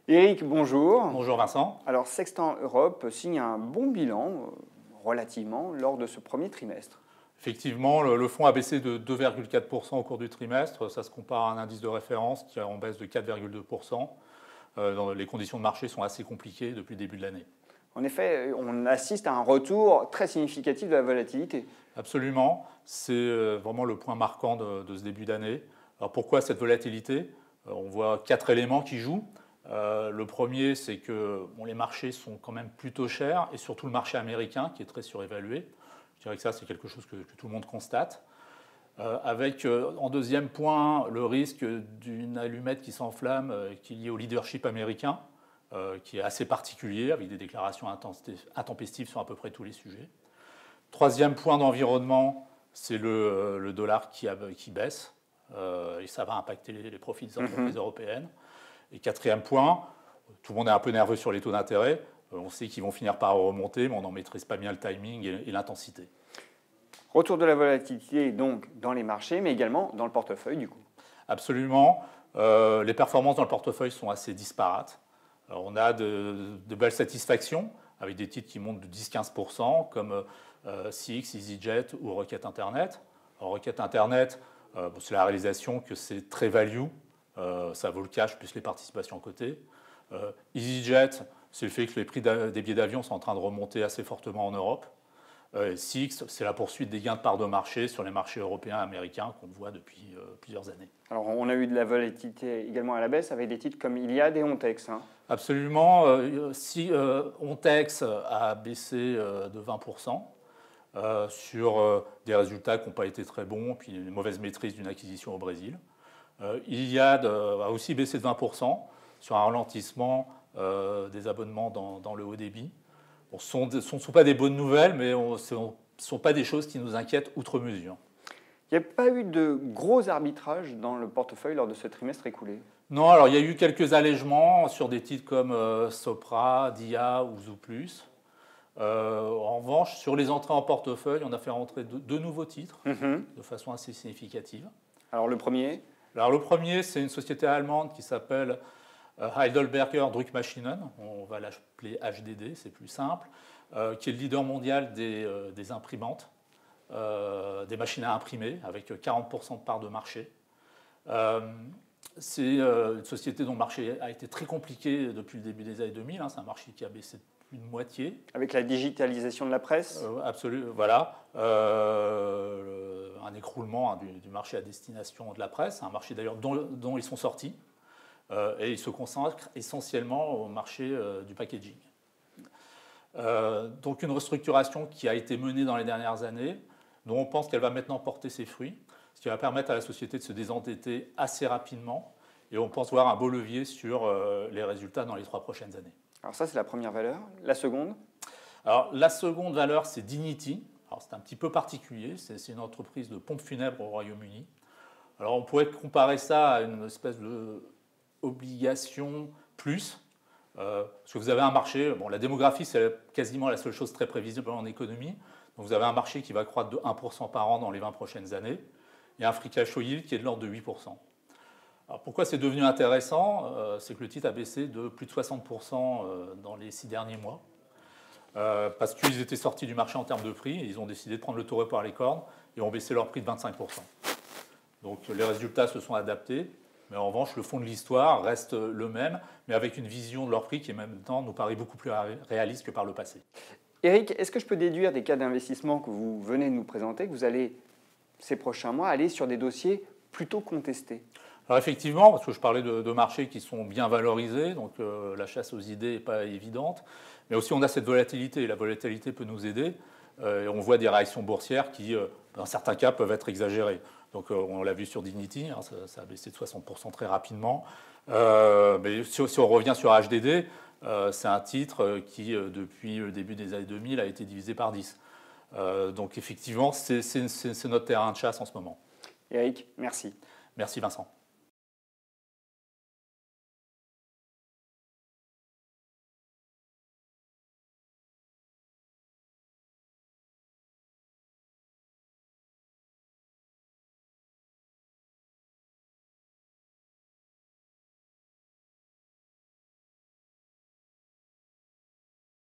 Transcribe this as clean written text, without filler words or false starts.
Eric, bonjour. Bonjour Vincent. Alors Sextant Europe signe un bon bilan, relativement, lors de ce premier trimestre. Effectivement, le fonds a baissé de 2,4% au cours du trimestre. Ça se compare à un indice de référence qui est en baisse de 4,2%. Les conditions de marché sont assez compliquées depuis le début de l'année. En effet, on assiste à un retour très significatif de la volatilité. Absolument. C'est vraiment le point marquant de ce début d'année. Alors pourquoi cette volatilité? On voit 4 éléments qui jouent. Le premier, c'est que les marchés sont quand même plutôt chers, et surtout le marché américain qui est très surévalué. Je dirais que ça, c'est quelque chose que tout le monde constate. Avec, en deuxième point, le risque d'une allumette qui s'enflamme qui est liée au leadership américain, qui est assez particulier, avec des déclarations intempestives sur à peu près tous les sujets. Troisième point d'environnement, c'est le dollar qui baisse, et ça va impacter les profits des entreprises européennes. Et quatrième point, tout le monde est un peu nerveux sur les taux d'intérêt. On sait qu'ils vont finir par remonter, mais on n'en maîtrise pas bien le timing et l'intensité. Retour de la volatilité donc dans les marchés, mais également dans le portefeuille du coup. Absolument. Les performances dans le portefeuille sont assez disparates. Alors, on a de belles satisfactions avec des titres qui montent de 10-15%, comme CX, EasyJet ou Rocket Internet. Alors, Rocket Internet, c'est la réalisation que c'est très value. Ça vaut le cash plus les participations cotées. EasyJet, c'est le fait que les prix des billets d'avion sont en train de remonter assez fortement en Europe. CX, c'est la poursuite des gains de part de marché sur les marchés européens et américains qu'on voit depuis plusieurs années. Alors on a eu de la volatilité également à la baisse avec des titres comme Iliad et Ontex. Absolument. Ontex a baissé de 20%. Sur des résultats qui n'ont pas été très bons, puis une mauvaise maîtrise d'une acquisition au Brésil. Iliad a aussi baissé de 20% sur un ralentissement des abonnements dans le haut débit. Bon, ce ne sont pas des bonnes nouvelles, mais ce ne sont pas des choses qui nous inquiètent outre mesure. Il n'y a pas eu de gros arbitrages dans le portefeuille lors de ce trimestre écoulé? Non, alors il y a eu quelques allègements sur des titres comme Sopra, Dia ou Zooplus. En revanche, sur les entrées en portefeuille, on a fait rentrer deux nouveaux titres de façon assez significative. Alors le premier? Alors le premier, c'est une société allemande qui s'appelle Heidelberger Druckmaschinen, on va l'appeler HDD, c'est plus simple, qui est le leader mondial des imprimantes, des machines à imprimer, avec 40% de part de marché. C'est une société dont le marché a été très compliqué depuis le début des années 2000, c'est un marché qui a baissé de plus de moitié. Avec la digitalisation de la presse? Absolument, voilà. Un écroulement du marché à destination de la presse, un marché d'ailleurs dont ils sont sortis, et ils se consacrent essentiellement au marché du packaging. Donc une restructuration qui a été menée dans les dernières années, dont on pense qu'elle va maintenant porter ses fruits, ce qui va permettre à la société de se désendetter assez rapidement, et on pense voir un beau levier sur les résultats dans les 3 prochaines années. Alors ça, c'est la première valeur. La seconde? Alors la seconde valeur, c'est Dignity. Alors c'est un petit peu particulier, c'est une entreprise de pompes funèbres au Royaume-Uni. Alors on pourrait comparer ça à une espèce d'obligation plus, parce que vous avez un marché, bon, la démographie c'est quasiment la seule chose très prévisible en économie, donc vous avez un marché qui va croître de 1% par an dans les 20 prochaines années, et un free cash flow yield qui est de l'ordre de 8%. Alors pourquoi c'est devenu intéressant? C'est que le titre a baissé de plus de 60% dans les 6 derniers mois. Parce qu'ils étaient sortis du marché en termes de prix, et ils ont décidé de prendre le taureau par les cornes et ont baissé leur prix de 25%. Donc les résultats se sont adaptés, mais en revanche le fond de l'histoire reste le même, mais avec une vision de leur prix qui en même temps nous paraît beaucoup plus réaliste que par le passé. Eric, est-ce que je peux déduire des cas d'investissement que vous venez de nous présenter, que vous allez, ces prochains mois, aller sur des dossiers plutôt contestés? Alors effectivement, parce que je parlais de marchés qui sont bien valorisés, donc la chasse aux idées n'est pas évidente, mais aussi on a cette volatilité, et la volatilité peut nous aider, et on voit des réactions boursières qui, dans certains cas, peuvent être exagérées. Donc on l'a vu sur Dignity, ça a baissé de 60% très rapidement, mais si on revient sur HDD, c'est un titre qui, depuis le début des années 2000, a été divisé par 10. Donc effectivement, c'est notre terrain de chasse en ce moment. Eric, merci. Merci Vincent.